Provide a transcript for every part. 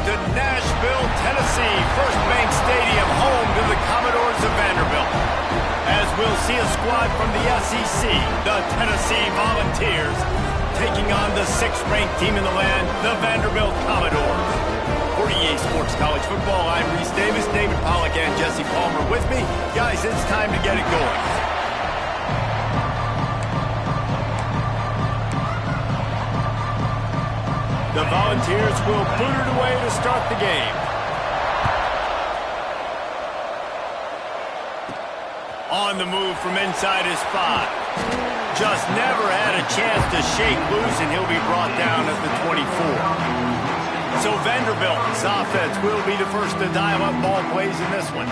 to Nashville, Tennessee, First Bank Stadium, home to the Commodores of Vanderbilt. As we'll see a squad from the SEC, the Tennessee Volunteers, taking on the 6th-ranked team in the land, the Vanderbilt Commodores. For EA Sports College Football, I'm Reese Davis, David Pollack, and Jesse Palmer with me. Guys, it's time to get it going. The Volunteers will boot it away to start the game. On the move from inside his 5. Just never had a chance to shake loose, and he'll be brought down at the 24. So Vanderbilt's offense will be the first to dial up ball plays in this one.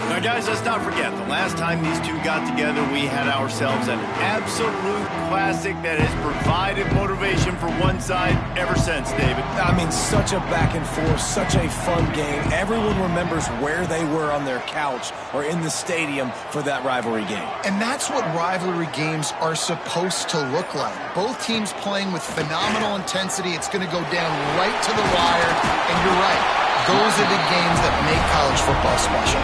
Now, guys, let's not forget, the last time these two got together, we had ourselves an absolute classic that has provided motivation for one side ever since, David. I mean, such a back and forth, such a fun game. Everyone remembers where they were on their couch or in the stadium for that rivalry game. And that's what rivalry games are supposed to look like. Both teams playing with phenomenal intensity. It's going to go down right to the wire. And you're right, those are the games that make college football special.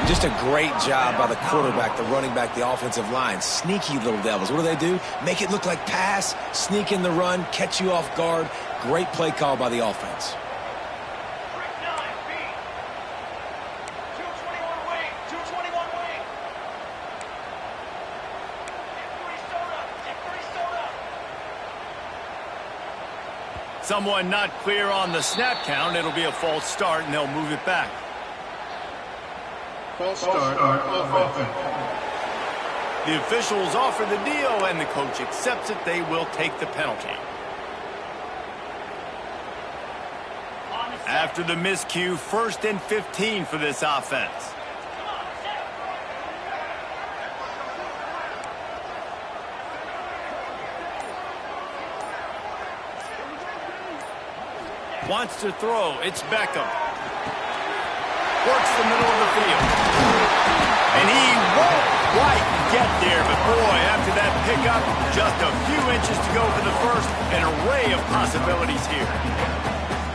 Just a great job by the quarterback, the running back, the offensive line. Sneaky little devils. What do? Make it look like pass, sneak in the run, catch you off guard. Great play call by the offense. Someone not clear on the snap count. It'll be a false start, and they'll move it back. False start offense. The officials offer the deal, and the coach accepts it. They will take the penalty. After the miscue, 1st and 15 for this offense. Wants to throw. It's Beckham. Works the middle of the field. And he won't quite get there. But, boy, after that pickup, just a few inches to go for the first. An array of possibilities here.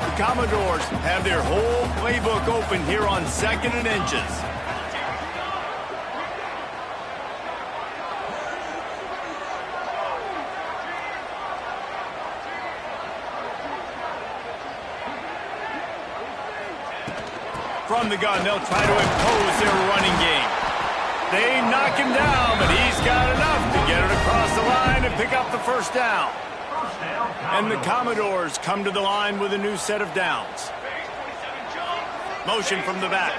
The Commodores have their whole playbook open here on 2nd and inches. From the gun, they'll try to impose their running game. They knock him down, but he's got enough to get it across the line and pick up the first down. And the Commodores come to the line with a new set of downs. Motion from the back.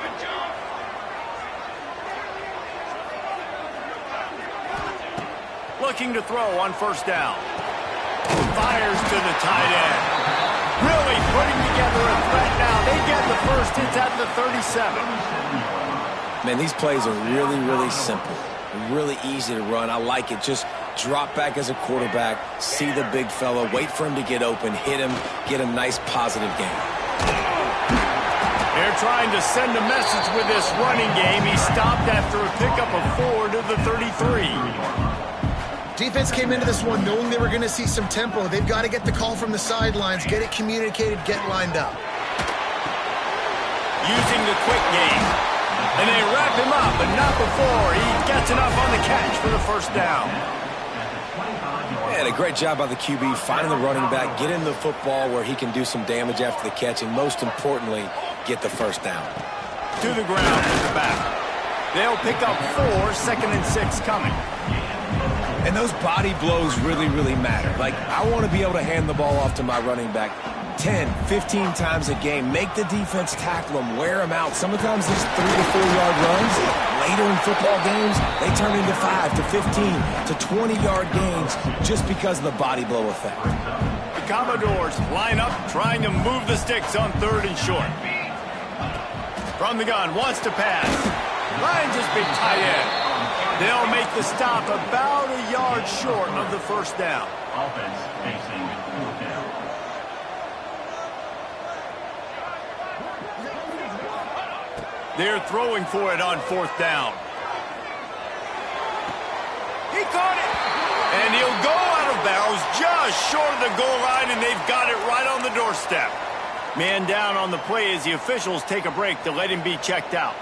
Looking to throw on first down. Fires to the tight end. Really putting together a threat now. They get the first. It's at the 37. Man, these plays are really, really simple. Really easy to run. I like it. Just drop back as a quarterback, see the big fella, wait for him to get open, hit him, get a nice positive game. They're trying to send a message with this running game. He stopped after a pickup of 4 to the 33. Defense came into this one knowing they were going to see some tempo. They've got to get the call from the sidelines, get it communicated, get lined up. Using the quick game. And they wrap him up, but not before he gets enough on the catch for the first down. Yeah, a great job by the QB, finding the running back, getting the football where he can do some damage after the catch, and most importantly, get the first down. To the ground with the back. They'll pick up 4, 2nd and 6 coming. And those body blows really, really matter. Like, I want to be able to hand the ball off to my running back 10, 15 times a game. Make the defense tackle them, wear them out. Sometimes these 3 to 4 yard runs, later in football games, they turn into 5 to 15 to 20-yard gains just because of the body blow effect. The Commodores line up, trying to move the sticks on 3rd and short. From the gun, wants to pass. Finds his big tight end. They'll make the stop about a yard short of the first down. Offense facing 4th down. They're throwing for it on 4th down. He caught it. And he'll go out of bounds just short of the goal line, and they've got it right on the doorstep. Man down on the play as the officials take a break to let him be checked out.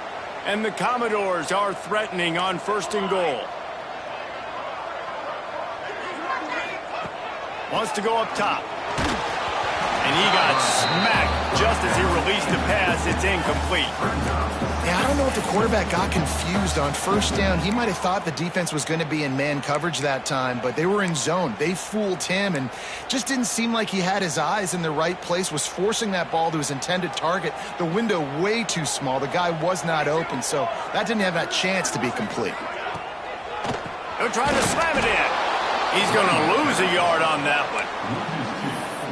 And the Commodores are threatening on 1st and goal. Wants to go up top. And he got smacked just as he released the pass. It's incomplete. Yeah, I don't know if the quarterback got confused on 1st down. He might have thought the defense was going to be in man coverage that time, but they were in zone. They fooled him and just didn't seem like he had his eyes in the right place, was forcing that ball to his intended target. The window way too small. The guy was not open, so that didn't have that chance to be complete. They're trying to slam it in. He's going to lose a yard on that one.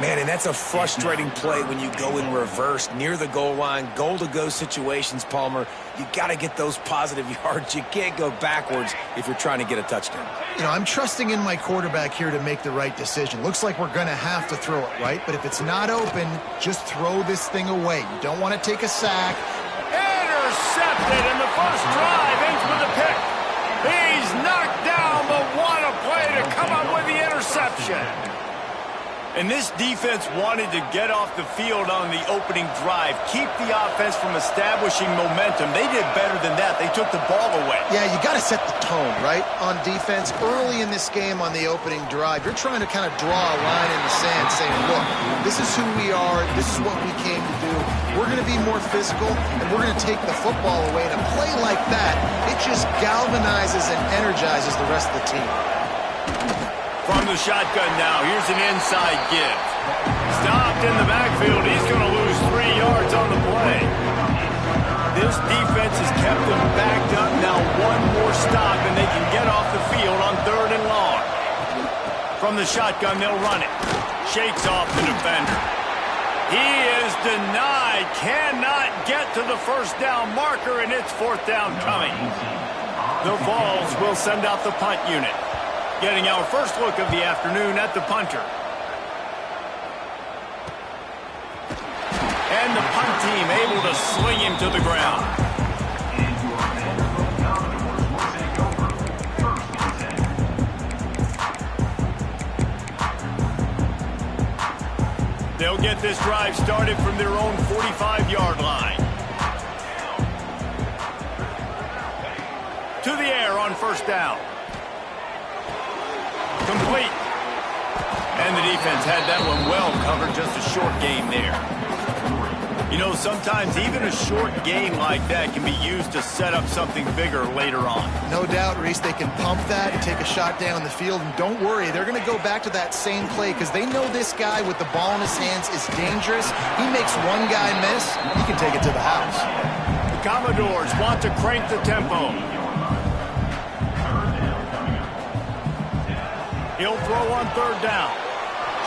Man, and that's a frustrating play when you go in reverse near the goal line, goal-to-go situations, Palmer. You got to get those positive yards. You can't go backwards if you're trying to get a touchdown. You know, I'm trusting in my quarterback here to make the right decision. Looks like we're going to have to throw it, right? But if it's not open, just throw this thing away. You don't want to take a sack. Intercepted, and the first drive ends with a pick. He's knocked down, but what a play to come up with the interception. And this defense wanted to get off the field on the opening drive, keep the offense from establishing momentum. They did better than that. They took the ball away. Yeah, you got to set the tone, right, on defense. Early in this game on the opening drive, you're trying to kind of draw a line in the sand saying, look, this is who we are. This is what we came to do. We're going to be more physical, and we're going to take the football away. And a play like that, it just galvanizes and energizes the rest of the team. From the shotgun now, here's an inside give. Stopped in the backfield. He's going to lose 3 yards on the play. This defense has kept them backed up. Now one more stop, and they can get off the field on 3rd and long. From the shotgun, they'll run it. Shakes off the defender. He is denied. Cannot get to the 1st down marker, and it's 4th down coming. The Vols will send out the punt unit. Getting our first look of the afternoon at the punter. And the punt team able to sling him to the ground. They'll get this drive started from their own 45-yard line. To the air on 1st down. Complete. And the defense had that one well covered. Just a short game there. You know, sometimes even a short game like that can be used to set up something bigger later on. No doubt, Reese, they can pump that and take a shot down the field. And don't worry, they're going to go back to that same play because they know this guy with the ball in his hands is dangerous. He makes one guy miss, he can take it to the house. The Commodores want to crank the tempo. He'll throw on 3rd down.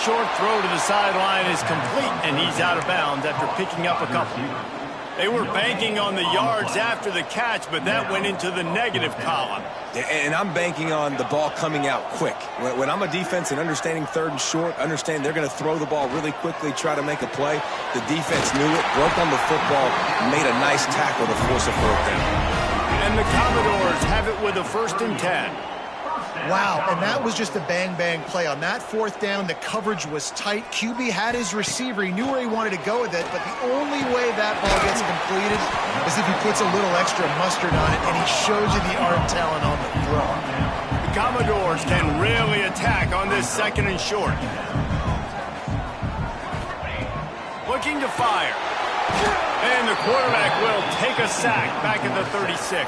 Short throw to the sideline is complete, and he's out of bounds after picking up a couple. They were banking on the yards after the catch, but that went into the negative column. And I'm banking on the ball coming out quick. When I'm a defense and understanding 3rd and short, understand they're going to throw the ball really quickly, try to make a play. The defense knew it, broke on the football, made a nice tackle to force a 4th down. And the Commodores have it with a 1st and 10. Wow, and that was just a bang-bang play. On that 4th down, the coverage was tight. QB had his receiver. He knew where he wanted to go with it, but the only way that ball gets completed is if he puts a little extra mustard on it, and he shows you the arm talent on the throw. The Commodores can really attack on this 2nd and short. Looking to fire. And the quarterback will take a sack back at the 36.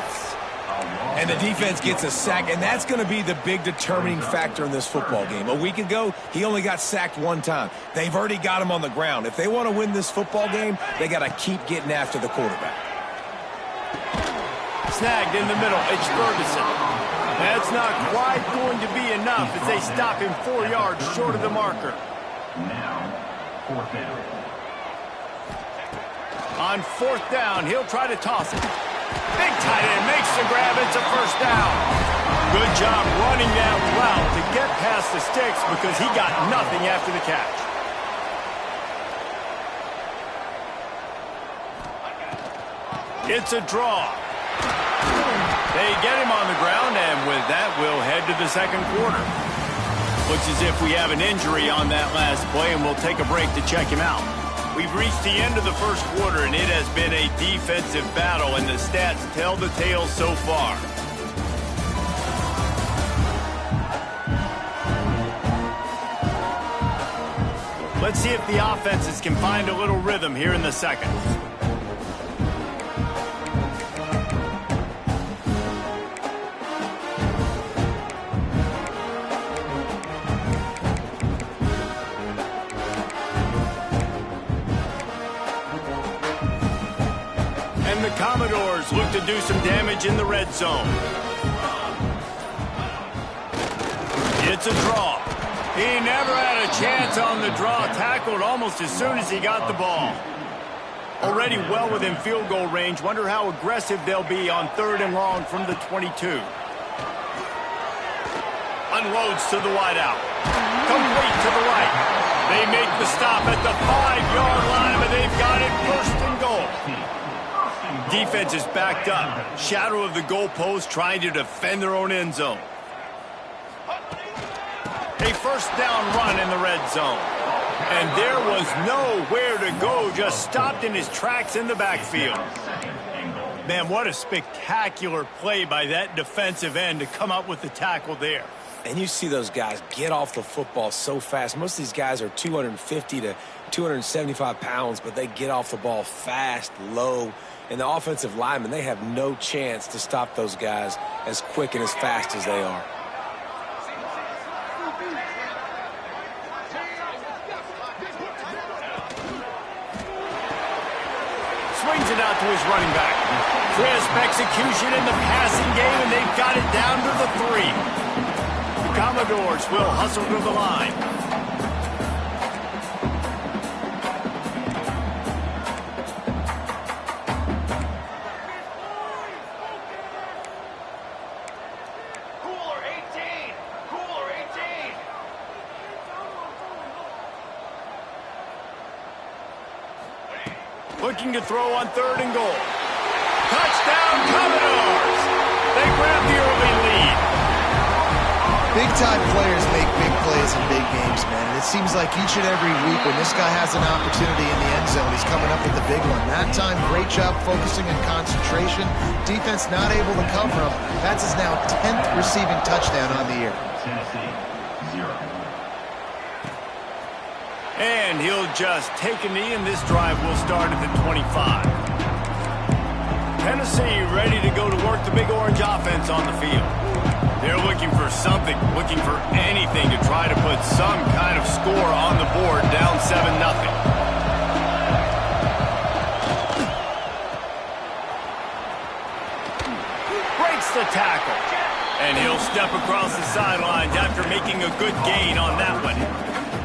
And the defense gets a sack, and that's going to be the big determining factor in this football game. A week ago, he only got sacked 1 time. They've already got him on the ground. If they want to win this football game, they got to keep getting after the quarterback. Snagged in the middle. It's Ferguson. That's not quite going to be enough as they stop him 4 yards short of the marker. Now, 4th down. On 4th down, he'll try to toss it. Big tight end makes the grab. It's a 1st down. Good job running that route to get past the sticks because he got nothing after the catch. It's a draw. They get him on the ground, and with that, we'll head to the 2nd quarter. Looks as if we have an injury on that last play, and we'll take a break to check him out. We've reached the end of the first quarter, and it has been a defensive battle, and the stats tell the tale so far. Let's see if the offenses can find a little rhythm here in the second. And the Commodores look to do some damage in the red zone. It's a draw. He never had a chance on the draw, tackled almost as soon as he got the ball. Already well within field goal range. Wonder how aggressive they'll be on 3rd and long from the 22. Unloads to the wideout. Complete to the right. They make the stop at the 5-yard line, but they've got it 1st and goal. Defense is backed up. Shadow of the goalpost trying to defend their own end zone. A 1st down run in the red zone. And there was nowhere to go, just stopped in his tracks in the backfield. Man, what a spectacular play by that defensive end to come up with the tackle there. And you see those guys get off the football so fast. Most of these guys are 250 to 275 pounds, but they get off the ball fast, low. And the offensive linemen, they have no chance to stop those guys as quick and as fast as they are. Swings it out to his running back. Crisp execution in the passing game, and they've got it down to the 3. The Commodores will hustle to the line. Looking to throw on 3rd and goal. Touchdown, Commodores! They grab the early lead. Big-time players make big plays in big games, man. And it seems like each and every week when this guy has an opportunity in the end zone, he's coming up with the big one. That time, great job focusing and concentration. Defense not able to cover him. That's his now 10th receiving touchdown on the year. Tennessee, 0. And he'll just take a knee, and this drive will start at the 25. Tennessee ready to go to work the Big Orange offense on the field. They're looking for something, looking for anything to try to put some kind of score on the board, down 7-0. Breaks the tackle. And he'll step across the sidelines after making a good gain on that one.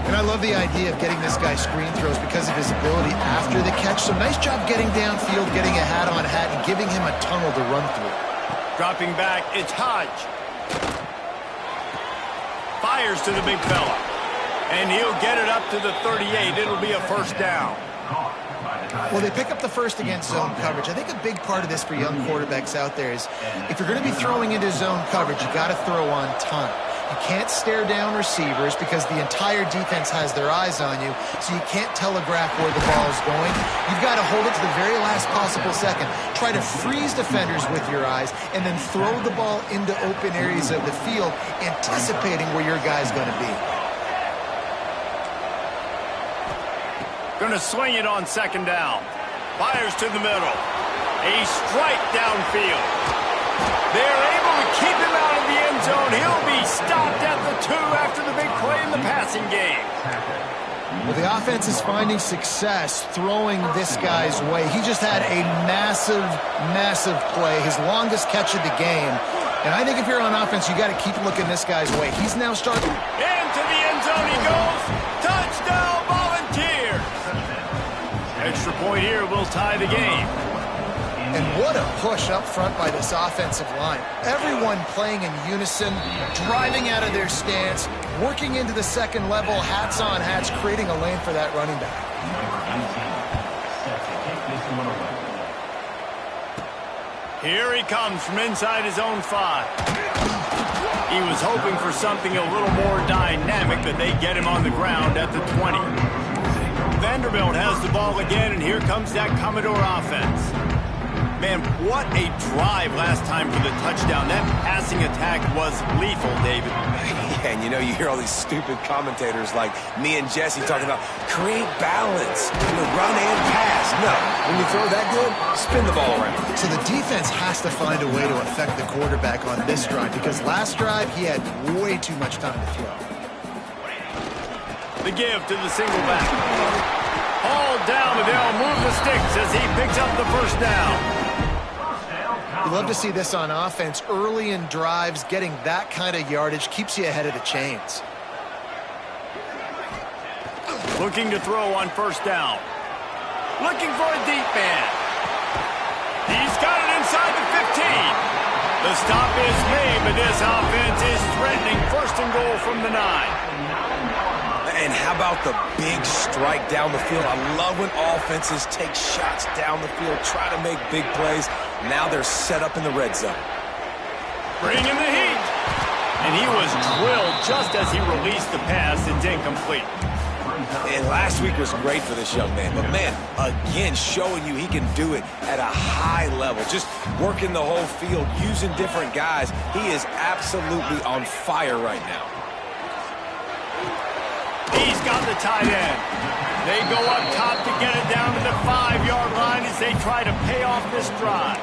And I love the idea of getting this guy screen throws because of his ability after the catch. So nice job getting downfield, getting a hat-on-hat, and giving him a tunnel to run through. Dropping back, it's Hodge. Fires to the big fella. And he'll get it up to the 38. It'll be a 1st down. Well, they pick up the 1st against zone coverage. I think a big part of this for young quarterbacks out there is if you're going to be throwing into zone coverage, you got to throw on time. You can't stare down receivers because the entire defense has their eyes on you, so you can't telegraph where the ball is going. You've got to hold it to the very last possible second. Try to freeze defenders with your eyes and then throw the ball into open areas of the field, anticipating where your guy's going to be. Going to swing it on 2nd down. Fires to the middle. A strike downfield. They're able to keep him out of the end zone. He'll be stopped at the 2 after the big play in the passing game. Well, the offense is finding success throwing this guy's way. He just had a massive, massive play, his longest catch of the game. And I think if you're on offense, you got to keep looking this guy's way. He's now starting. Into the end zone he goes. Touchdown, Volunteers. Extra point here will tie the game. And what a push up front by this offensive line. Everyone playing in unison, driving out of their stance, working into the 2nd level, hats on hats, creating a lane for that running back. Here he comes from inside his own 5. He was hoping for something a little more dynamic, but they get him on the ground at the 20. Vanderbilt has the ball again, and here comes that Commodore offense. Man, what a drive last time for the touchdown. That passing attack was lethal, David. Yeah, and you know, you hear all these stupid commentators like me and Jesse talking about create balance, run and pass. No, when you throw that good, spin the ball around. So the defense has to find a way to affect the quarterback on this drive because last drive he had way too much time to throw. The give to the single back. All down, and they'll move the sticks as he picks up the first down. You love to see this on offense. Early in drives, getting that kind of yardage keeps you ahead of the chains. Looking to throw on first down. Looking for a deep man. He's got it inside the 15. The stop is made, but this offense is threatening first and goal from the 9. And how about the big strike down the field? I love when offenses take shots down the field, try to make big plays. Now they're set up in the red zone. Bringing the heat. And he was drilled just as he released the pass. It's incomplete. And last week was great for this young man. But, man, again, showing you he can do it at a high level. Just working the whole field, using different guys. He is absolutely on fire right now. He's got the tight end. They go up top to get it down to the 5-yard line as they try to pay off this drive.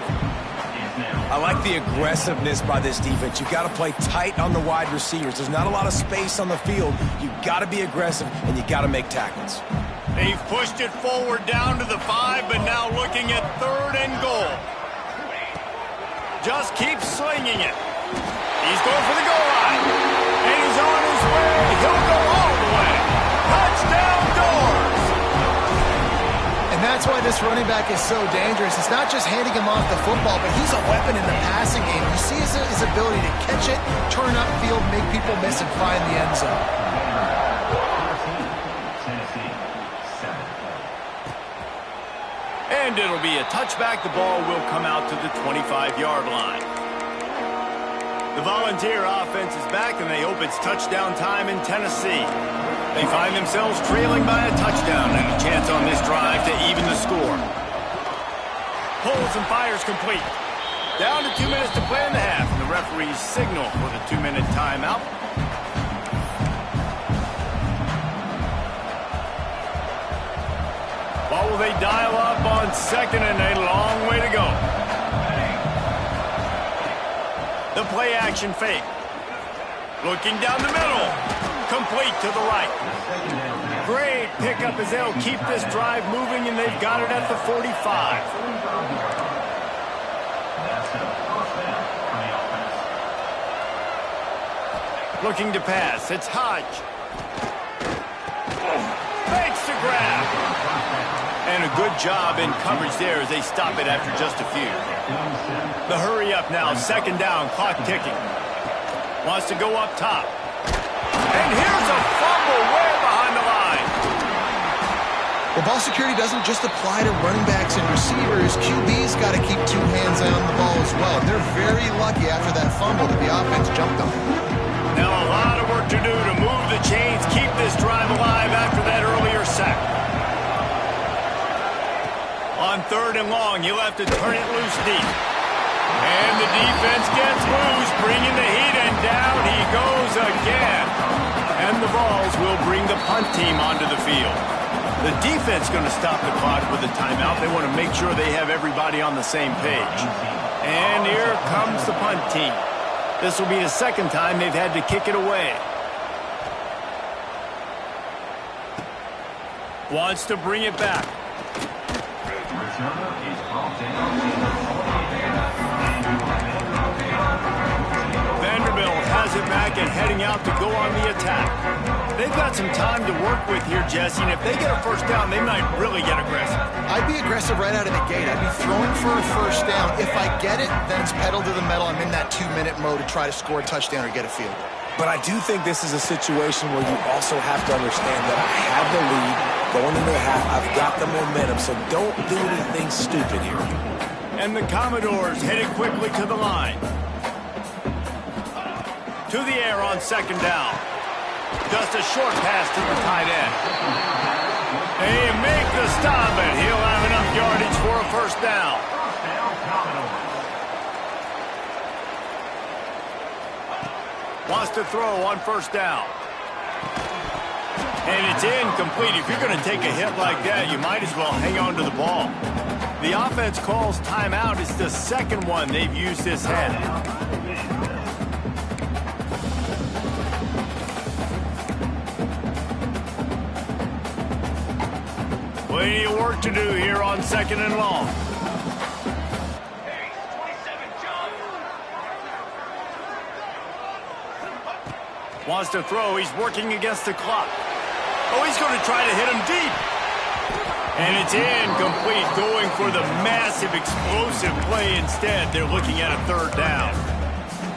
I like the aggressiveness by this defense. You've got to play tight on the wide receivers. There's not a lot of space on the field. You've got to be aggressive, and you've got to make tackles. They've pushed it forward down to the 5, but now looking at 3rd and goal. Just keep slinging it. He's going for the goal line. And he's on his way. He'll go all the way. Touchdown Doors! And that's why this running back is so dangerous. It's not just handing him off the football, but he's a weapon in the passing game. You see his ability to catch it, turn upfield, make people miss, and find the end zone. And it'll be a touchback. The ball will come out to the 25-yard line. The Volunteer offense is back, and they hope it's touchdown time in Tennessee. They find themselves trailing by a touchdown and a chance on this drive to even the score. Pulls and fires complete. Down to 2 minutes to play in the half, and the referees signal for the 2-minute timeout. What will they dial up on second, and a long way to go. The play action fake. Looking down the middle. Complete to the right. Great pickup as they'll keep this drive moving, and they've got it at the 45. Looking to pass. It's Hodge. Fakes to grab. And a good job in coverage there as they stop it after just a few. The hurry up now, second down, clock ticking. Wants to go up top. And here's a fumble way behind the line. Well, ball security doesn't just apply to running backs and receivers. QB's got to keep 2 hands on the ball as well. And they're very lucky after that fumble that the offense jumped on. Now a lot of work to do to move the chains, keep this drive alive after that earlier sack. On 3rd and long, he'll have to turn it loose deep. And the defense gets loose, bringing the heat, and down he goes again. And the Vols will bring the punt team onto the field. The defense going to stop the clock with a timeout. They want to make sure they have everybody on the same page. And here comes the punt team. This will be the second time they've had to kick it away. Wants to bring it back. Vanderbilt has it back and heading out to go on the attack. They've got some time to work with here, Jesse, and if they get a first down, they might really get aggressive. I'd be aggressive right out of the gate. I'd be throwing for a first down. If I get it, then it's pedal to the metal. I'm in that 2-minute mode to try to score a touchdown or get a field goal. But I do think this is a situation where you also have to understand that I have the lead going into the half. I've got the momentum, so don't do anything stupid here. And the Commodores headed quickly to the line. To the air on second down. Just a short pass to the tight end. They make the stop, and he'll have enough yardage for a first down. Wants to throw on first down. And it's incomplete. If you're going to take a hit like that, you might as well hang on to the ball. The offense calls timeout. It's the second one they've used this half. Plenty of work to do here on second and long. Wants to throw. He's working against the clock. Oh, he's going to try to hit him deep. And it's incomplete, going for the massive explosive play instead. They're looking at a third down.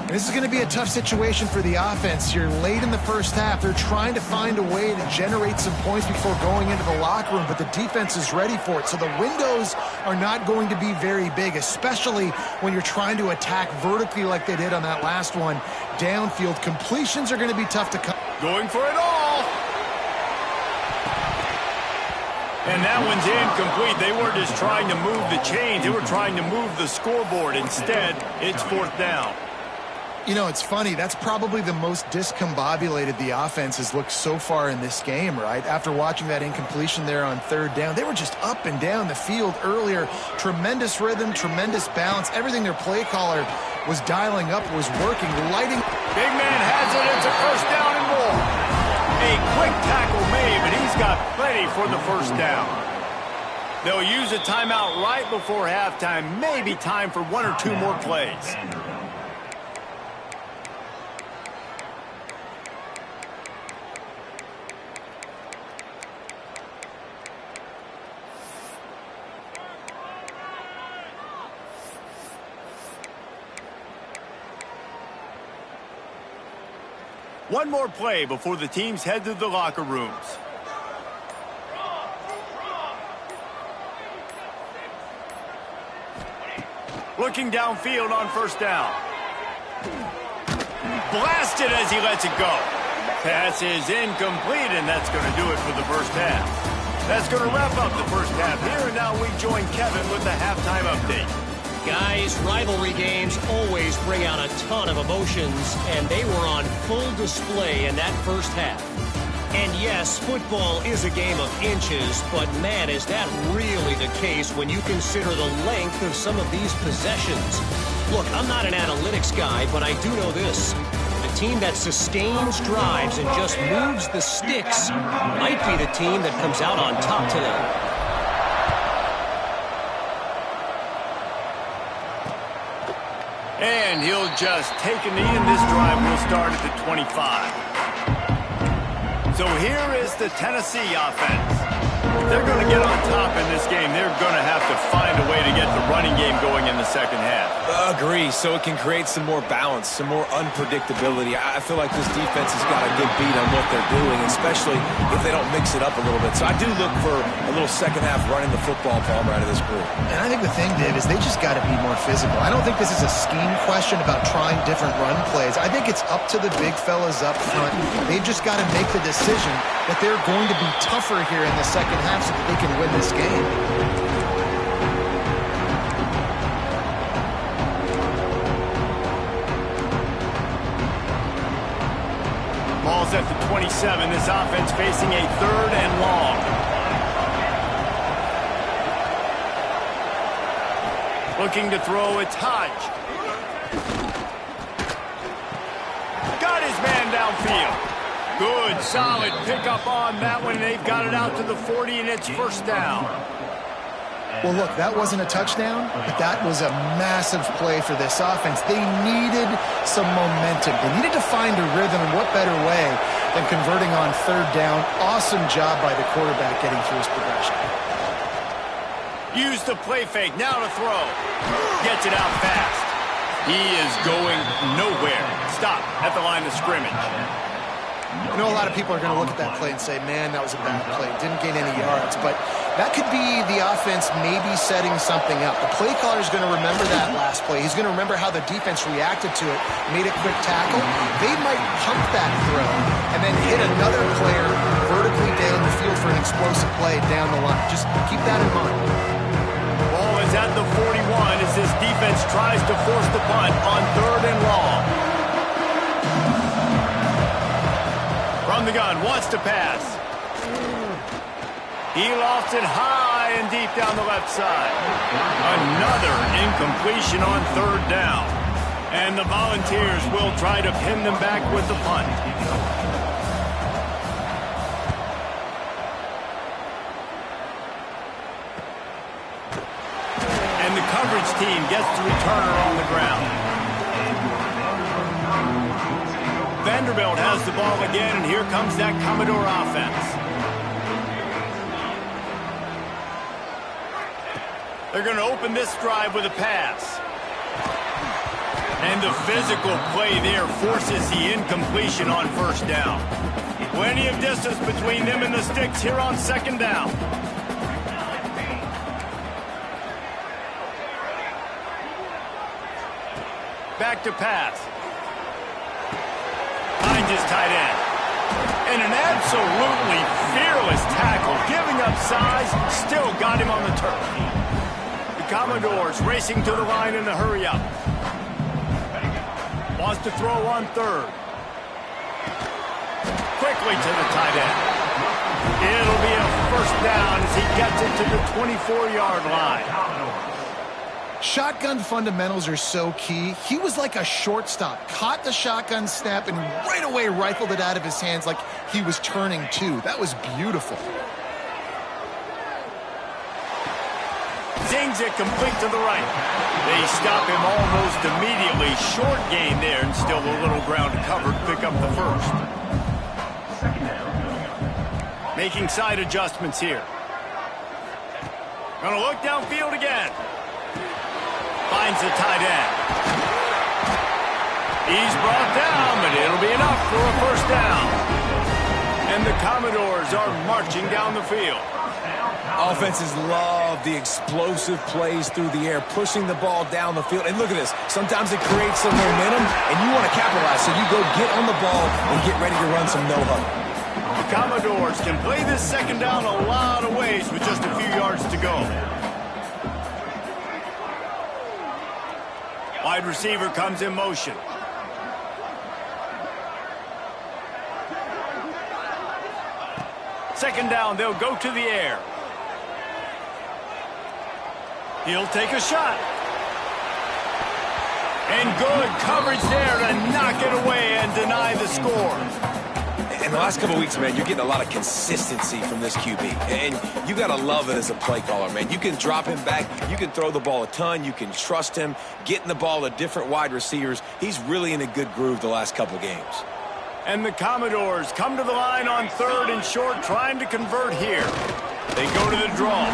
This is going to be a tough situation for the offense. You're late in the first half. They're trying to find a way to generate some points before going into the locker room, but the defense is ready for it. So the windows are not going to be very big, especially when you're trying to attack vertically like they did on that last one. Downfield completions are going to be tough to come. Going for it all. And that one's incomplete. They were just trying to move the chains. They were trying to move the scoreboard. Instead, it's fourth down. You know, it's funny. That's probably the most discombobulated the offense has looked so far in this game, right? After watching that incompletion there on third down, they were just up and down the field earlier. Tremendous rhythm, tremendous balance. Everything their play caller was dialing up was working, lighting. Big man has it. It's a first down and more. A quick tackle made, but he's got plenty for the first down. They'll use a timeout right before halftime. Maybe time for one or two more plays. One more play before the teams head to the locker rooms. Looking downfield on first down. Blasted as he lets it go. Pass is incomplete, and that's going to do it for the first half. That's going to wrap up the first half here, and now we join Kevin with the halftime update. Guys, rivalry games always bring out a ton of emotions, and they were on full display in that first half. And yes, football is a game of inches, but man, is that really the case when you consider the length of some of these possessions. Look, I'm not an analytics guy, but I do know this. The team that sustains drives and just moves the sticks might be the team that comes out on top today. And he'll just take a knee, and this drive will start at the 25. So here is the Tennessee offense. If they're going to get on top in this game, they're going to have to find a way to get the running game going in the second half. Agree, so it can create some more balance, some more unpredictability. I feel like this defense has got a good beat on what they're doing, especially if they don't mix it up a little bit. So I do look for a little second half running the football Palmer out of this group. And I think the thing, Dave, is they just got to be more physical. I don't think this is a scheme question about trying different run plays. I think it's up to the big fellas up front. They've just got to make the decision that they're going to be tougher here in the second half so that they can win this game. Ball's at the 27. This offense facing a third and long. Looking to throw, it's Hodge. Got his man downfield. Good, solid pickup on that one. They've got it out to the 40, and it's first down. Well, look, that wasn't a touchdown, but that was a massive play for this offense. They needed some momentum. They needed to find a rhythm, and what better way than converting on third down. Awesome job by the quarterback getting through his progression. Use the play fake, now to throw. Gets it out fast. He is going nowhere. Stop at the line of scrimmage. I know a lot of people are going to look at that play and say, man, that was a bad play. Didn't gain any yards. But that could be the offense maybe setting something up. The play caller is going to remember that last play. He's going to remember how the defense reacted to it, made a quick tackle. They might pump that throw and then hit another player vertically down the field for an explosive play down the line. Just keep that in mind. Ball is at the 41 as this defense tries to force the punt on 3rd and long. From the gun, wants to pass. He lofts it high and deep down the left side. Another incompletion on 3rd down. And the Volunteers will try to pin them back with the punt. And the coverage team gets the returner on the ground. Vanderbilt has the ball again, and here comes that Commodore offense. They're going to open this drive with a pass. And the physical play there forces the incompletion on 1st down. Plenty of distance between them and the sticks here on 2nd down. Back to pass. Finds his tight end. And an absolutely fearless tackle, giving up size, still got him on the turf. The Commodores racing to the line in the hurry-up. Wants to throw on 3rd. Quickly to the tight end. It'll be a 1st down as he gets it to the 24-yard line. Shotgun fundamentals are so key. He was like a shortstop. Caught the shotgun snap and right away rifled it out of his hands like he was turning two. That was beautiful. Zings it complete to the right. They stop him almost immediately. Short gain there and still a little ground covered. Pick up the 1st. Making side adjustments here. Gonna look downfield again. Finds the tight end. He's brought down, but it'll be enough for a 1st down. And the Commodores are marching down the field. Offenses love the explosive plays through the air, pushing the ball down the field. And look at this. Sometimes it creates some momentum, and you want to capitalize. So you go get on the ball and get ready to run some no-huddle. The Commodores can play this 2nd down a lot of ways with just a few yards to go. Wide receiver comes in motion. Second down, they'll go to the air. He'll take a shot. And good coverage there to knock it away and deny the score. In the last couple of weeks, man, you're getting a lot of consistency from this QB. And you got to love it as a play caller, man. You can drop him back. You can throw the ball a ton. You can trust him, getting the ball to different wide receivers. He's really in a good groove the last couple games. And the Commodores come to the line on 3rd and short, trying to convert here. They go to the draw.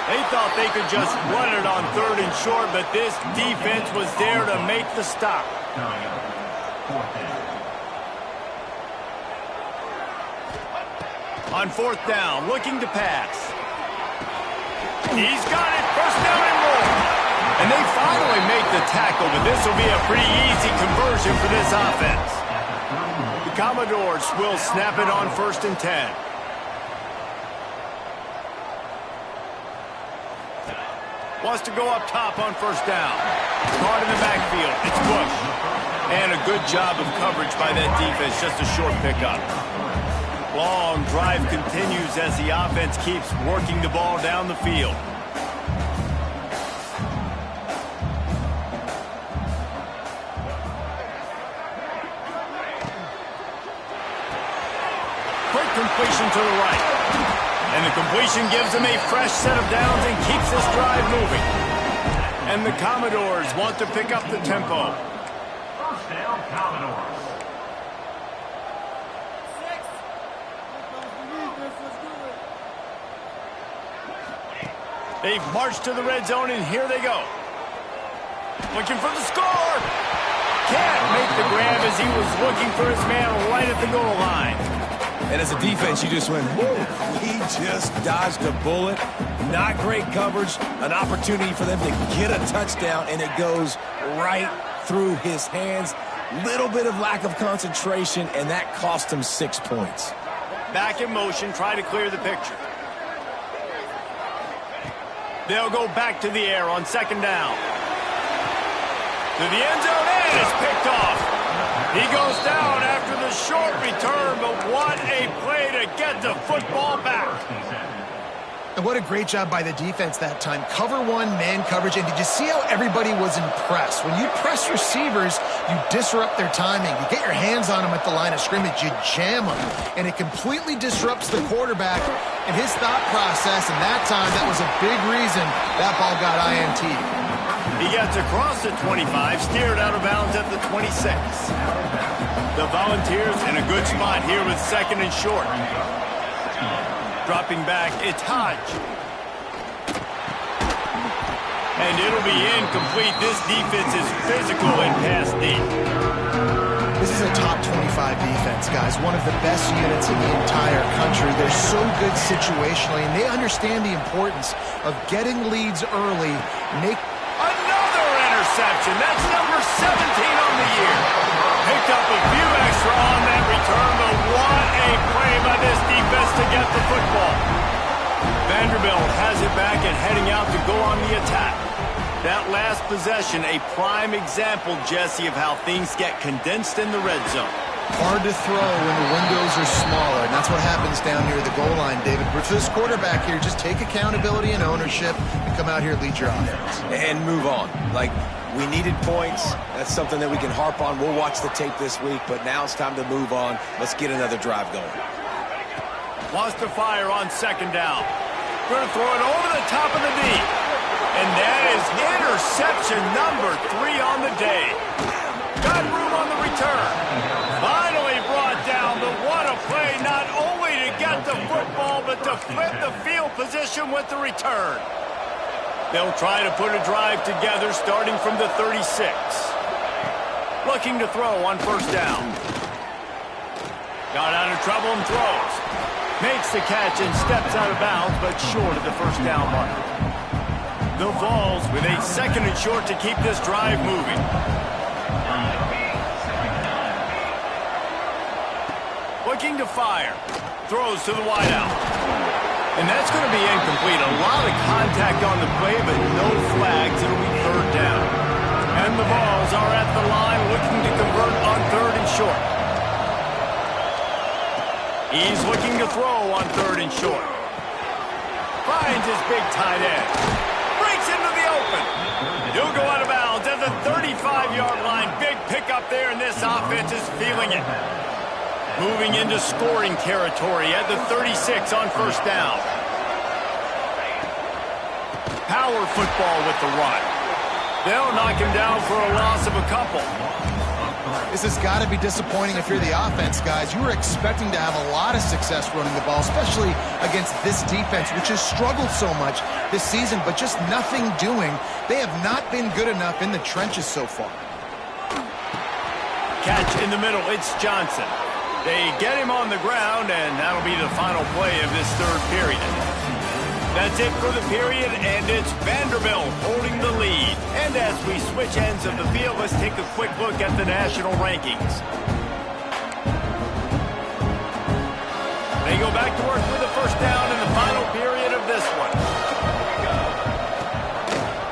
They thought they could just run it on 3rd and short, but this defense was there to make the stop. On 4th down, looking to pass. He's got it, 1st down and more. And they finally make the tackle, but this will be a pretty easy conversion for this offense. The Commodores will snap it on 1st and 10. Wants to go up top on 1st down. Caught in the backfield. It's Bush. And a good job of coverage by that defense. Just a short pickup. Long drive continues as the offense keeps working the ball down the field. Quick completion to the right. And the completion gives them a fresh set of downs and keeps this drive moving. And the Commodores want to pick up the tempo. 1st down, Commodores. They've marched to the red zone, and here they go. Looking for the score. Can't make the grab as he was looking for his man right at the goal line. And as a defense, you just went, whoa, he just dodged a bullet. Not great coverage, an opportunity for them to get a touchdown, and it goes right through his hands. Little bit of lack of concentration, and that cost him 6 points. Back in motion, try to clear the picture. They'll go back to the air on second down. To the end zone, and it's picked off. He goes down after the short return, but what a play to get the football back. And what a great job by the defense that time. Cover one, man coverage, and did you see how everybody was impressed? When you press receivers, you disrupt their timing. You get your hands on them at the line of scrimmage, you jam them, and it completely disrupts the quarterback and his thought process, and that time, that was a big reason that ball got INT'd. He gets across the 25, steered out of bounds at the 26. The Volunteers in a good spot here with second and short. Dropping back, it's Hodge. And it'll be incomplete. This defense is physical and pass deep. This is a top 25 defense, guys. One of the best units in the entire country. They're so good situationally, and they understand the importance of getting leads early. Another interception. That's number 17 on the year. Picked up a few extra on that return, but what a play by this defense to get the football. Vanderbilt has it back and heading out to go on the attack. That last possession, a prime example, Jesse, of how things get condensed in the red zone. Hard to throw when the windows are smaller, and that's what happens down near the goal line, David. But for this quarterback here, just take accountability and ownership and come out here and lead your offense. And move on. Like, we needed points. That's something that we can harp on. We'll watch the tape this week, but now it's time to move on. Let's get another drive going. Wants to fire on second down. Going to throw it over the top of the knee. And that is interception number 3 on the day. Got room on the return. Finally brought down, but what a play, not only to get the football, but to flip the field position with the return. They'll try to put a drive together starting from the 36. Looking to throw on first down. Got out of trouble and throws. Makes the catch and steps out of bounds, but short of the first down mark. The Vols with a second and short to keep this drive moving. Looking to fire. Throws to the wideout. And that's going to be incomplete. A lot of contact on the play, but no flags. It'll be third down. And the Vols are at the line looking to convert on third and short. He's looking to throw on third and short. Finds his big tight end. Breaks into the open. He'll go out of bounds at the 35-yard line. Big pickup there, and this offense is feeling it. Moving into scoring territory at the 36 on first down. Power football with the run. They'll knock him down for a loss of a couple. This has got to be disappointing if you're the offense, guys. You were expecting to have a lot of success running the ball, especially against this defense, which has struggled so much this season, but just nothing doing. They have not been good enough in the trenches so far. Catch in the middle, it's Johnson. They get him on the ground, and that'll be the final play of this third period. That's it for the period, and it's Vanderbilt holding the lead. And as we switch ends of the field, let's take a quick look at the national rankings. They go back to work with the first down in the final period of this one.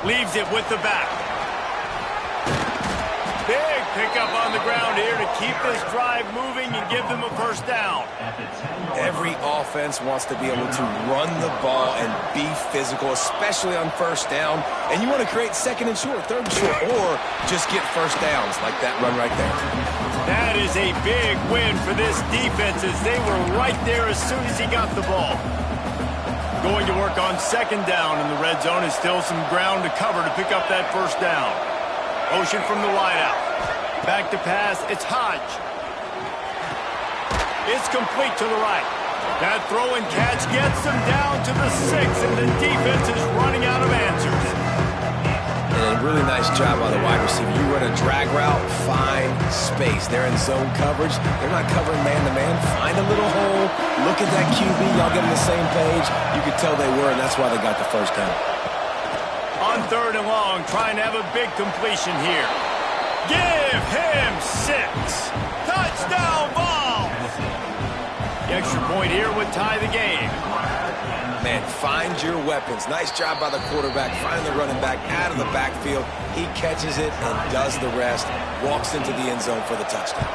Leaves it with the back. Big pickup on the ground here to keep this drive moving and give them a first down. Every offense wants to be able to run the ball and be physical, especially on first down. And you want to create second and short, third and short, or just get first downs like that run right there. That is a big win for this defense as they were right there as soon as he got the ball. Going to work on second down in the red zone is still some ground to cover to pick up that first down. Motion from the wideout. Back to pass, it's Hodge. It's complete to the right. That throw and catch gets them down to the 6, and the defense is running out of answers. And a really nice job by the wide receiver. You run a drag route, find space. They're in zone coverage. They're not covering man-to-man. Find a little hole. Look at that QB. Y'all get on the same page. You could tell they were, and that's why they got the first down. On third and long, trying to have a big completion here. Give him 6. Touchdown, Vols! The extra point here would tie the game. Man, find your weapons. Nice job by the quarterback, finding the running back out of the backfield. He catches it and does the rest. Walks into the end zone for the touchdown.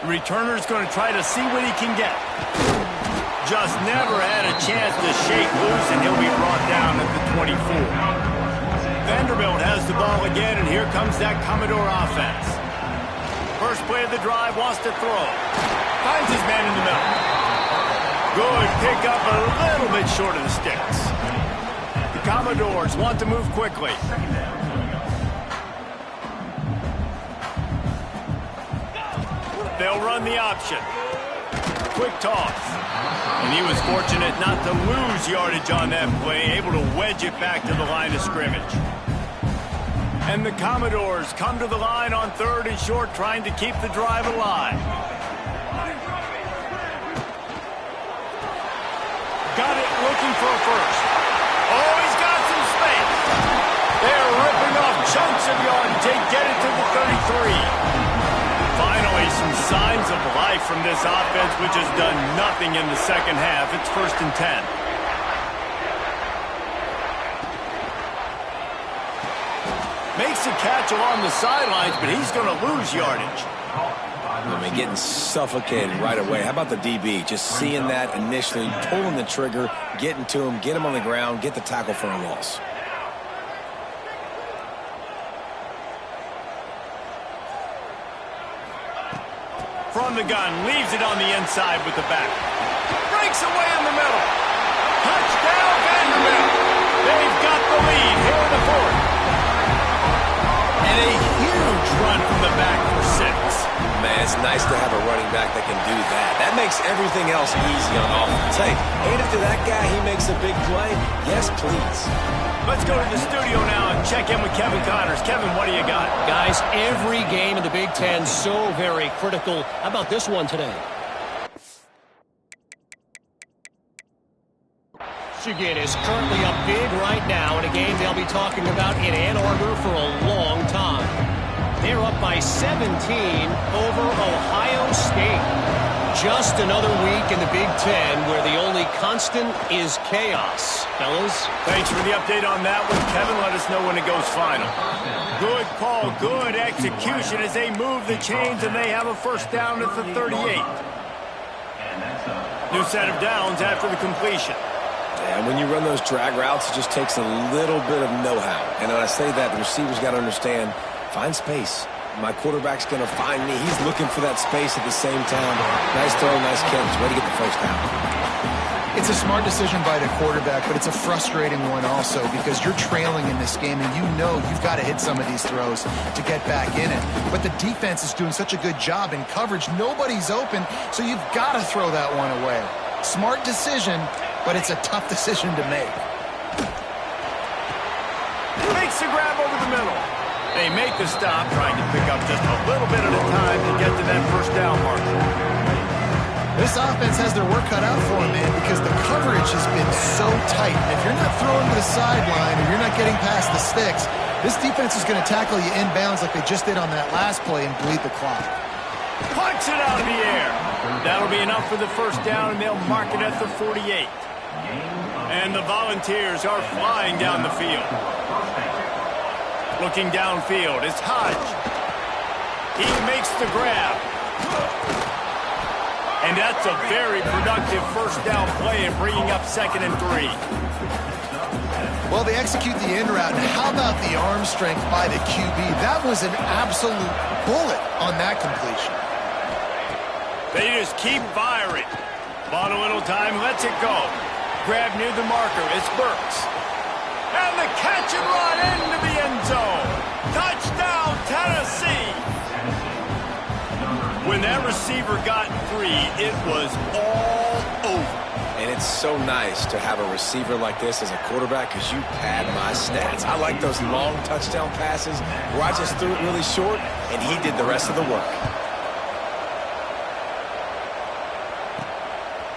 The returner's going to try to see what he can get. Just never had a chance to shake loose, and he'll be brought down at the 24. Vanderbilt has the ball again, and here comes that Commodore offense. First play of the drive, wants to throw. Finds his man in the middle. Good pick up, a little bit short of the sticks. The Commodores want to move quickly. They'll run the option. Quick toss. And he was fortunate not to lose yardage on that play, able to wedge it back to the line of scrimmage. And the Commodores come to the line on 3rd and short, trying to keep the drive alive. Got it, looking for a first. Oh, he's got some space. They're ripping off chunks of yardage. They get it to the 33. Finally, some signs of life from this offense, which has done nothing in the second half. It's 1st and 10. Makes a catch along the sidelines, but he's going to lose yardage. I mean, getting suffocated right away. How about the DB? Just seeing that initially, pulling the trigger, getting to him, get him on the ground, get the tackle for a loss. From the gun, leaves it on the inside with the back. Breaks away in the middle. Touchdown, Vanderbilt. They've got the lead here in the 4th. And a huge run from the back for 6. Man, it's nice to have a running back that can do that. That makes everything else easy on offense. Hey, ain't it to that guy he makes a big play? Yes, please. Let's go to the studio now and check in with Kevin Connors. Kevin, what do you got? Guys, every game in the Big Ten so very critical. How about this one today? Michigan is currently up big right now in a game they'll be talking about in Ann Arbor for a long time. They're up by 17 over Ohio State. Just another week in the Big Ten where the only constant is chaos. Fellas? Thanks for the update on that one, Kevin. Let us know when it goes final. Good call, good execution as they move the chains, and they have a first down at the 38. New set of downs after the completion. And when you run those drag routes, it just takes a little bit of know-how. And when I say that, the receivers got to understand, find space. My quarterback's going to find me. He's looking for that space at the same time. Nice throw, nice catch. Way to get the first down. It's a smart decision by the quarterback, but it's a frustrating one also because you're trailing in this game and you know you've got to hit some of these throws to get back in it. But the defense is doing such a good job in coverage. Nobody's open, so you've got to throw that one away. Smart decision, but it's a tough decision to make. Makes the grab over the middle. They make the stop, trying to pick up just a little bit at a time to get to that first down mark. This offense has their work cut out for them, man, because the coverage has been so tight. And if you're not throwing to the sideline or you're not getting past the sticks, this defense is going to tackle you inbounds like they just did on that last play and bleed the clock. Punch it out of the air. That'll be enough for the first down, and they'll mark it at the 48. And the Volunteers are flying down the field. Looking downfield, it's Hodge. He makes the grab. And that's a very productive first down play and bringing up 2nd and 3. Well, they execute the in route, and how about the arm strength by the QB? That was an absolute bullet on that completion. They just keep firing. Bought a little time, lets it go. Grab near the marker, it's Burks. And the catch and run into the end zone. Touchdown, Tennessee. When that receiver got 3, it was all over. And it's so nice to have a receiver like this as a quarterback because you pad my stats. I like those long touchdown passes where I just threw it really short and he did the rest of the work.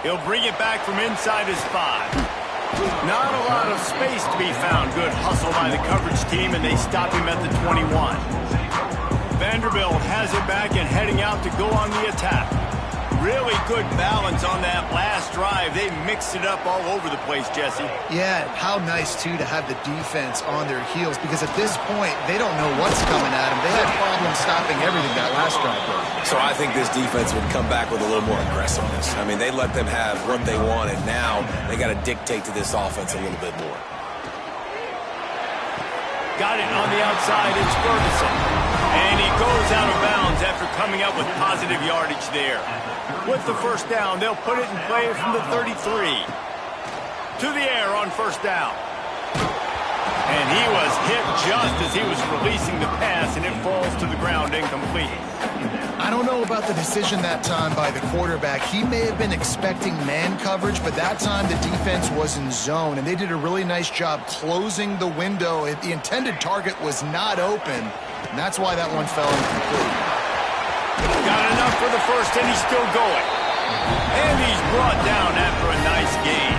He'll bring it back from inside his 5. Not a lot of space to be found. Good hustle by the coverage team, and they stop him at the 21. Vanderbilt has it back and heading out to go on the attack. Really good balance on that last drive. They mixed it up all over the place, Jesse. Yeah, how nice, too, to have the defense on their heels, because at this point, they don't know what's coming at them. They had problems stopping everything that last drive. So I think this defense would come back with a little more aggressiveness. I mean, they let them have what they want, and now they got to dictate to this offense a little bit more. Got it on the outside. It's Ferguson. And he goes out of bounds after coming up with positive yardage there. With the first down, they'll put it in play from the 33. To the air on first down. And he was hit just as he was releasing the pass, and it falls to the ground incomplete. I don't know about the decision that time by the quarterback. He may have been expecting man coverage, but that time the defense was in zone, and they did a really nice job closing the window. The intended target was not open, and that's why that one fell incomplete. Got enough for the first, and he's still going. And he's brought down after a nice gain.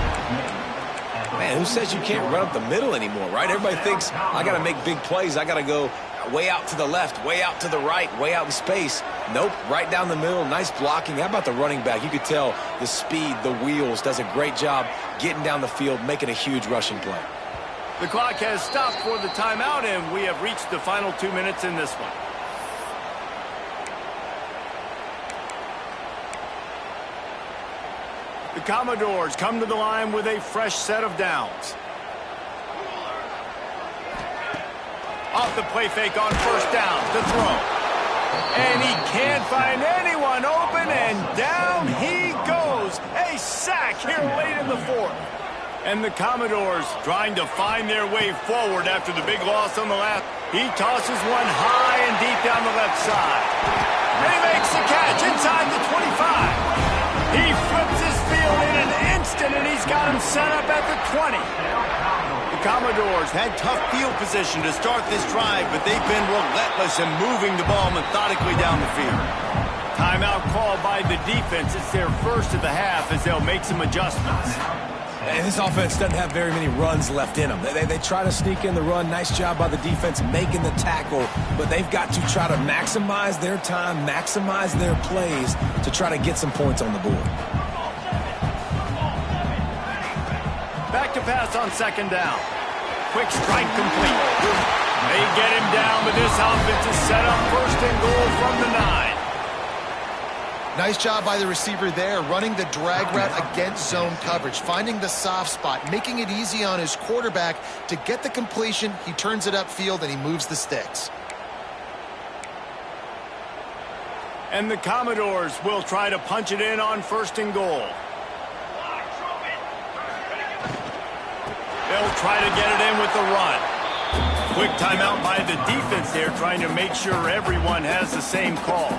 Man, who says you can't run up the middle anymore, right? Everybody thinks, I got to make big plays. I got to go way out to the left, way out to the right, way out in space. Nope, right down the middle, nice blocking. How about the running back? You could tell the speed, the wheels, does a great job getting down the field, making a huge rushing play. The clock has stopped for the timeout, and we have reached the final 2 minutes in this one. The Commodores come to the line with a fresh set of downs. Off the play fake on first down to throw. And he can't find anyone open, and down he goes. A sack here late in the fourth. And the Commodores trying to find their way forward after the big loss on the left. He tosses one high and deep down the left side. And he makes the catch inside the 25. He flips his field in an instant, and he's got him set up at the 20. The Commodores had tough field position to start this drive, but they've been relentless in moving the ball methodically down the field. Timeout called by the defense. It's their first of the half as they'll make some adjustments. And this offense doesn't have very many runs left in them. They try to sneak in the run. Nice job by the defense making the tackle, but they've got to try to maximize their time, maximize their plays to try to get some points on the board. Back to pass on second down. Quick strike complete. They get him down, but this offense is set up first and goal from the 9. Nice job by the receiver there, running the drag route against zone coverage, finding the soft spot, making it easy on his quarterback to get the completion. He turns it upfield, and he moves the sticks. And the Commodores will try to punch it in on first and goal. They'll try to get it in with the run. Quick timeout by the defense there, trying to make sure everyone has the same call.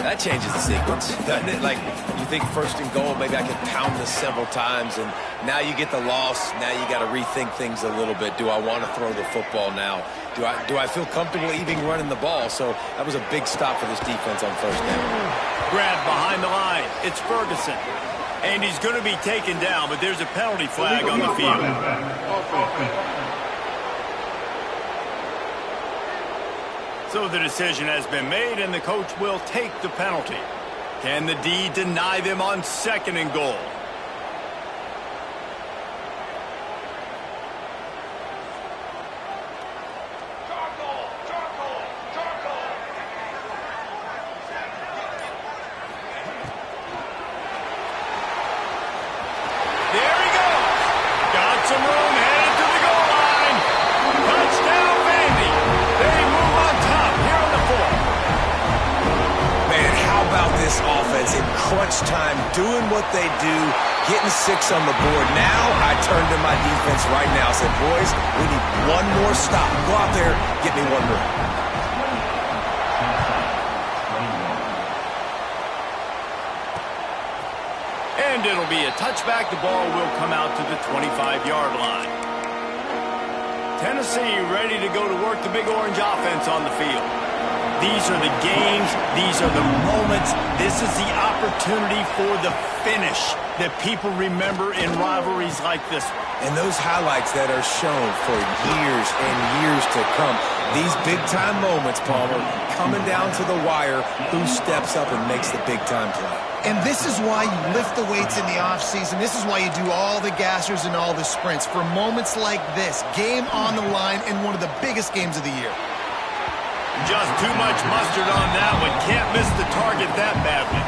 That changes the sequence, doesn't it? Like, you think first and goal, maybe I can pound this several times, and now you get the loss. Now you got to rethink things a little bit. Do I want to throw the football now? Do I feel comfortable even running the ball? So that was a big stop for this defense on first down. Grab behind the line. It's Ferguson. And he's going to be taken down, but there's a penalty flag on the field. So the decision has been made, and the coach will take the penalty. Can the D deny them on second and goal? There he goes. Got some room, headed to the goal line. Touchdown, Vandy. They move on top here on the fourth. Man, how about this offense in crunch time, doing what they do, getting 6 on the board. Now I turn to my defense right now and said, boys, we need one more stop. Go out there, get me one more. And it'll be a touchback. The ball will come out to the 25-yard line. Tennessee ready to go to work the Big Orange offense on the field. These are the games. These are the moments. This is the opportunity for the finish. that people remember in rivalries like this one. And those highlights that are shown for years and years to come. These big-time moments, Palmer, coming down to the wire, who steps up and makes the big-time play. And this is why you lift the weights in the offseason. This is why you do all the gassers and all the sprints. For moments like this, game on the line in one of the biggest games of the year. Just too much mustard on that one. Can't miss the target that badly.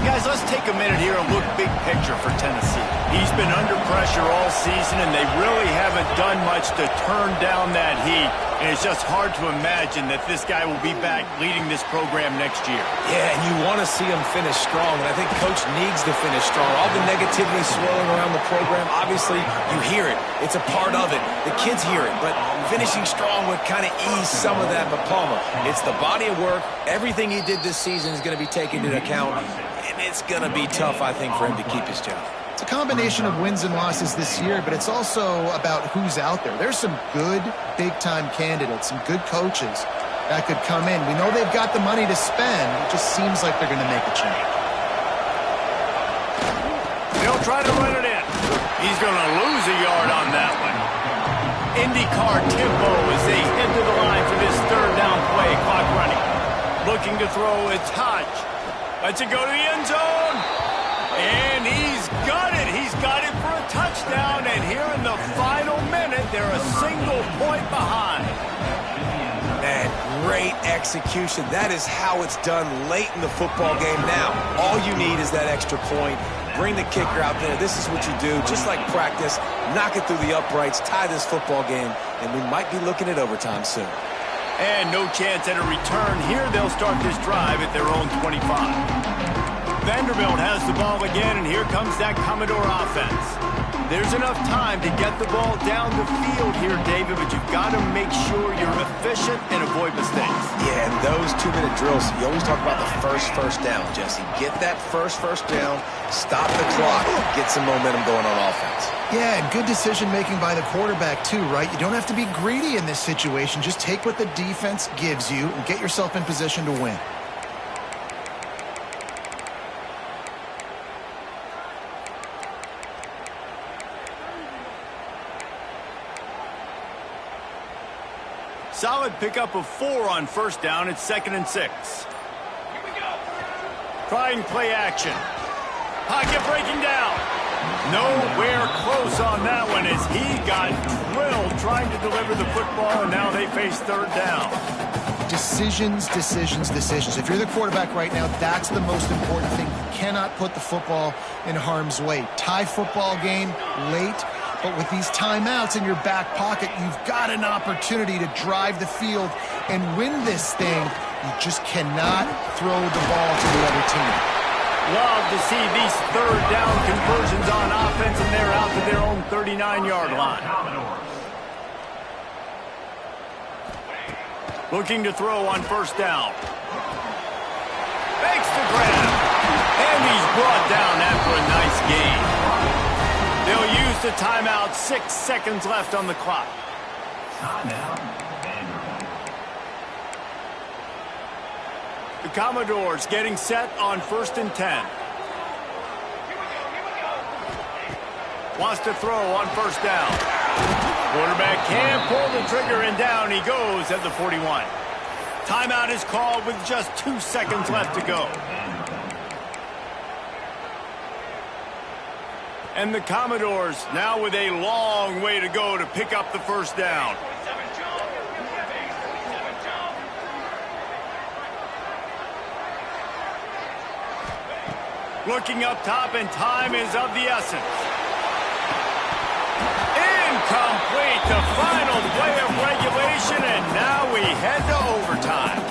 Guys, let's take a minute here and look big picture for Tennessee. He's been under pressure all season, and they really haven't done much to turn down that heat. And it's just hard to imagine that this guy will be back leading this program next year. Yeah, and you want to see him finish strong, and I think Coach needs to finish strong. All the negativity swirling around the program, obviously, you hear it. It's a part of it. The kids hear it, but finishing strong would kind of ease some of that. But Palmer, it's the body of work. Everything he did this season is going to be taken into account, and it's going to be tough, I think, for him to keep his job. It's a combination of wins and losses this year, but it's also about who's out there. There's some good big-time candidates, some good coaches that could come in. We know they've got the money to spend. It just seems like they're going to make a change. They'll try to run it in. He's going to lose a yard on that one. IndyCar tempo as they head to the line for this third down play. Clock running. Looking to throw. It's Hodge. Lets it go to the end zone. And he's got it. He's got it for a touchdown. And here in the final minute, they're a single point behind. And great execution. That is how it's done late in the football game. Now, all you need is that extra point. Bring the kicker out there. This is what you do. Just like practice, knock it through the uprights, tie this football game, and we might be looking at overtime soon. And no chance at a return. Here they'll start this drive at their own 25. Vanderbilt has the ball again, and here comes that Commodore offense. There's enough time to get the ball down the field here, David, but you've got to make sure you're efficient and avoid mistakes. Yeah, and those 2-minute drills, you always talk about the first down, Jesse. Get that first down, stop the clock, get some momentum going on offense. Yeah, and good decision-making by the quarterback, too, right? You don't have to be greedy in this situation. Just take what the defense gives you and get yourself in position to win. Solid pickup of 4 on first down. It's 2nd and 6. Here we go. Trying play action. Pocket breaking down. Nowhere close on that one as he got drilled trying to deliver the football, and now they face third down. Decisions. If you're the quarterback right now, that's the most important thing. You cannot put the football in harm's way. Tie football game late. But with these timeouts in your back pocket, you've got an opportunity to drive the field and win this thing. You just cannot throw the ball to the other team. Love to see these third down conversions on offense, and they're out to their own 39-yard line. Looking to throw on first down. Makes the grab. And he's brought down after a nice gain. They'll use the timeout. 6 seconds left on the clock. The Commodores getting set on 1st and 10. Wants to throw on first down. Quarterback can't pull the trigger, and down he goes at the 41. Timeout is called with just 2 seconds left to go. And the Commodores now with a long way to go to pick up the first down. Looking up top, and time is of the essence. Incomplete, the final play of regulation, and now we head to overtime.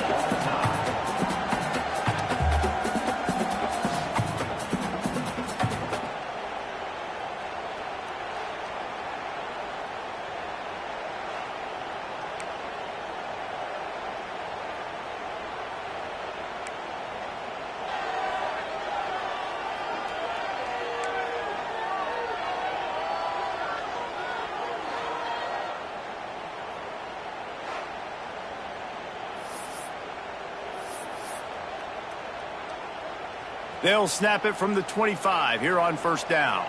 They'll snap it from the 25 here on first down.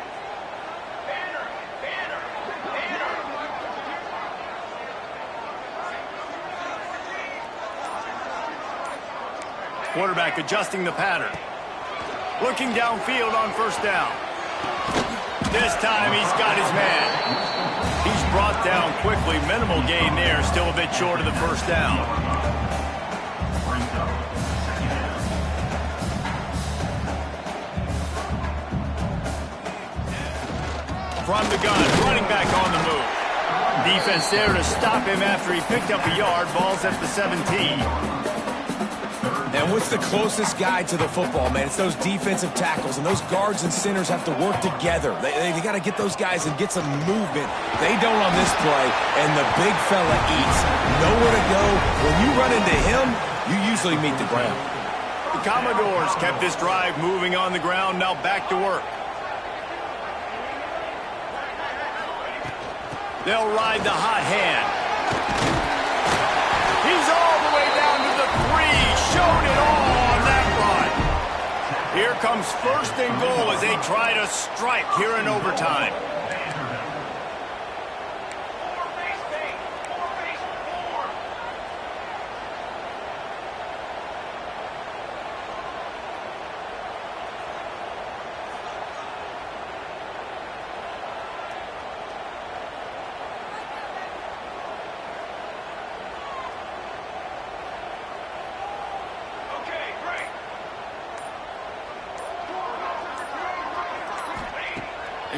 Quarterback adjusting the pattern. Looking downfield on first down. This time he's got his man. He's brought down quickly. Minimal gain there. Still a bit short of the first down. From the gun, running back on the move. Defense there to stop him after he picked up a yard. Ball's at the 17. And what's the closest guy to the football, man? It's those defensive tackles, and those guards and centers have to work together. They got to get those guys and get some movement. They don't on this play, and the big fella eats. Nowhere to go. When you run into him, you usually meet the ground. The Commodores kept this drive moving on the ground. Now back to work. They'll ride the hot hand. He's all the way down to the 3. Showed it all on that run. Here comes first and goal as they try to strike here in overtime.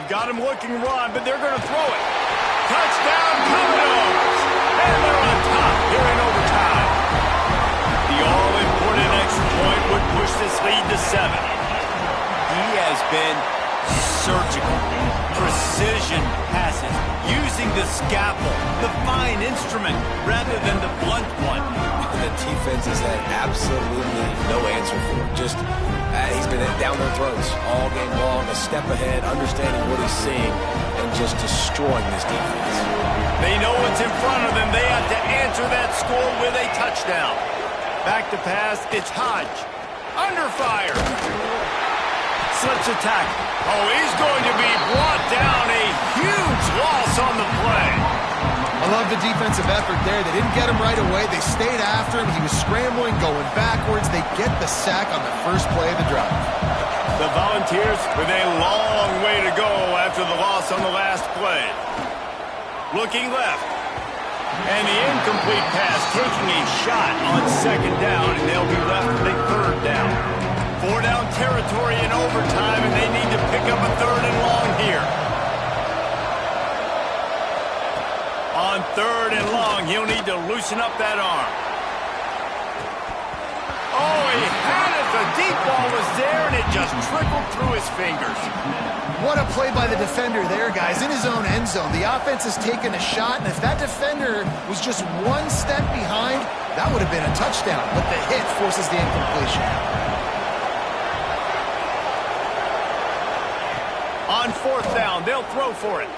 Got him looking run, but they're going to throw it. Touchdown, Commodores! And they're on top here in overtime. The all-important extra point would push this lead to 7. He has been surgical, precision passes, using the scalpel, the fine instrument, rather than the blunt one. The defense has had absolutely no answer for it. Just he's been down their throats all game long, a step ahead, understanding what he's seeing, and just destroying this defense. They know what's in front of them. They have to answer that score with a touchdown. Back to pass, it's Hodge. Under fire. Slips a tackle. Oh, he's going to be brought down. A huge loss on the play. I love the defensive effort there. They didn't get him right away. They stayed after him. He was scrambling, going backwards. They get the sack on the first play of the drive. The Volunteers with a long way to go after the loss on the last play. Looking left. And the incomplete pass taking a shot on second down, and they'll be left with a third down. 4-down territory in overtime, and they need to pick up a third and long here. On third and long, he'll need to loosen up that arm. Oh, he had it. The deep ball was there, and it just trickled through his fingers. What a play by the defender there, guys. In his own end zone, the offense has taken a shot, and if that defender was just one step behind, that would have been a touchdown. But the hit forces the incompletion. On fourth down, they'll throw for it.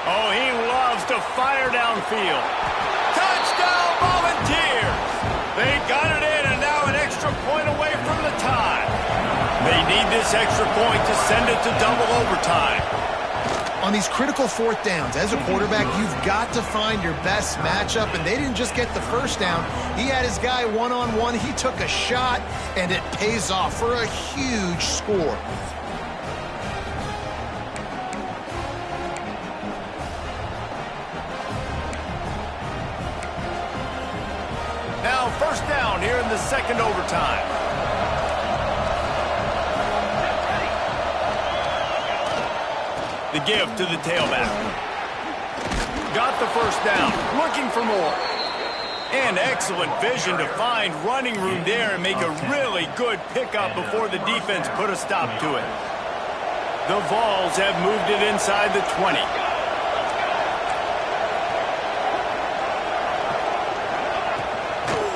Oh, he loves to fire downfield. Touchdown, Volunteers! They got it in, and now an extra point away from the tie. They need this extra point to send it to double overtime. On these critical fourth downs, as a quarterback, you've got to find your best matchup, and they didn't just get the first down. He had his guy one-on-one. He took a shot, and it pays off for a huge score. Now first down here in the second overtime. The give to the tailback. Got the first down, looking for more. And excellent vision to find running room there and make a really good pickup before the defense put a stop to it. The Vols have moved it inside the 20.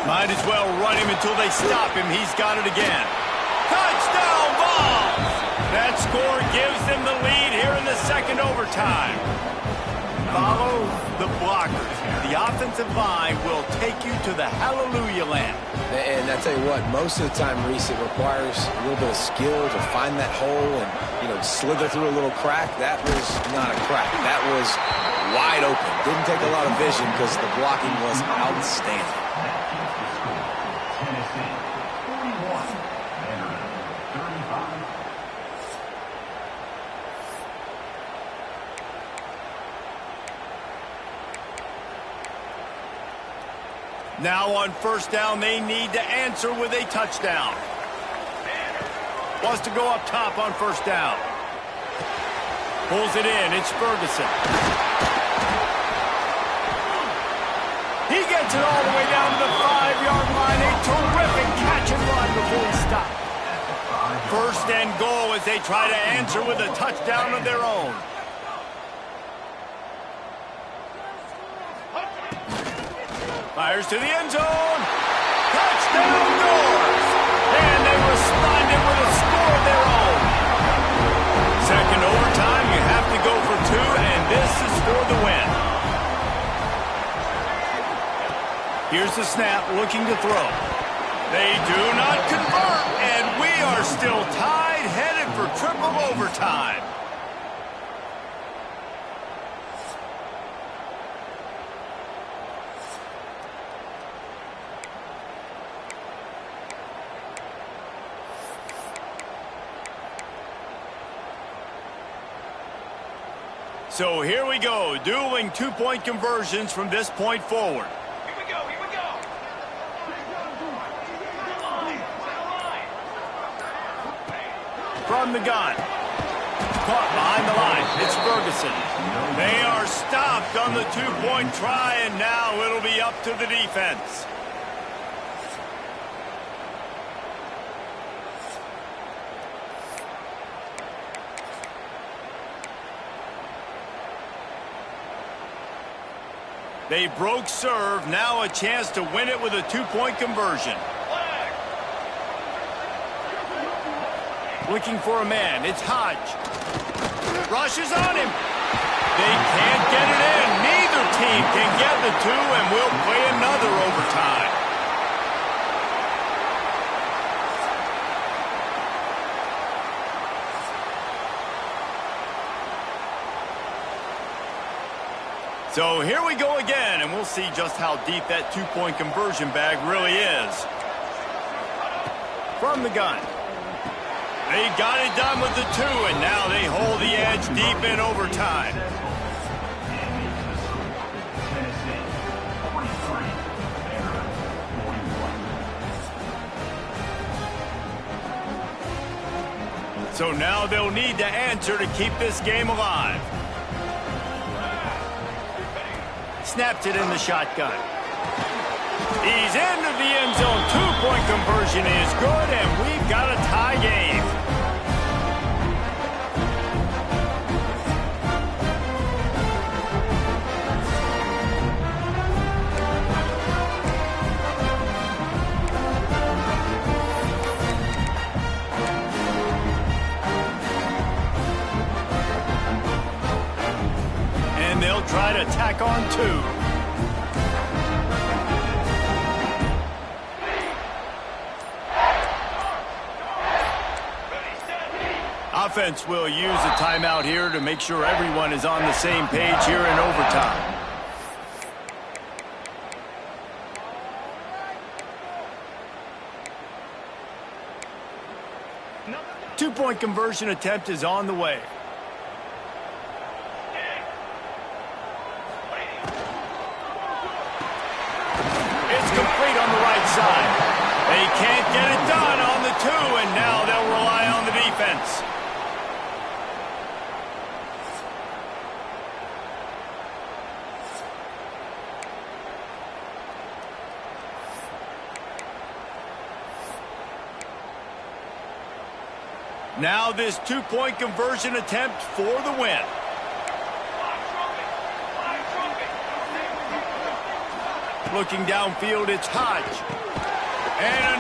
Might as well run him until they stop him. He's got it again. Touchdown, Vols! That score gives them the lead here in the second overtime. Follow the blockers. The offensive line will take you to the hallelujah land. And I tell you what, most of the time, Reese, it requires a little bit of skill to find that hole and, slither through a little crack. That was not a crack. That was wide open. Didn't take a lot of vision because the blocking was outstanding. Now on first down, they need to answer with a touchdown. Wants to go up top on first down. Pulls it in. It's Ferguson. He gets it all the way down to the 5-yard line. A terrific catch and run before he stopped. First and goal as they try to answer with a touchdown of their own. Fires to the end zone. Touchdown goals. And they responded with a score of their own. Second overtime, you have to go for two, and this is for the win. Here's the snap, looking to throw. They do not convert, and we are still tied, headed for triple overtime. So here we go, dueling two-point conversions from this point forward. Here we go, here we go. From the gun. Caught behind the line. It's Ferguson. They are stopped on the two-point try, and now it'll be up to the defense. They broke serve, now a chance to win it with a two-point conversion. Looking for a man, it's Hodge. Rushes on him. They can't get it in. Neither team can get the two, and we'll play another overtime. So here we go again, and we'll see just how deep that two-point conversion bag really is. From the gun. They got it done with the two, and now they hold the edge deep in overtime. So now they'll need to answer to keep this game alive. Snaps it in the shotgun. He's into the end zone. Two-point conversion is good, and we've got a tie game. And they'll try to tack on two. Offense will use a timeout here to make sure everyone is on the same page here in overtime. Two-point conversion attempt is on the way. It's complete on the right side. They can't get it done on the two, and now they'll rely on the defense. Now this two-point conversion attempt for the win. Looking downfield, it's Hodge. And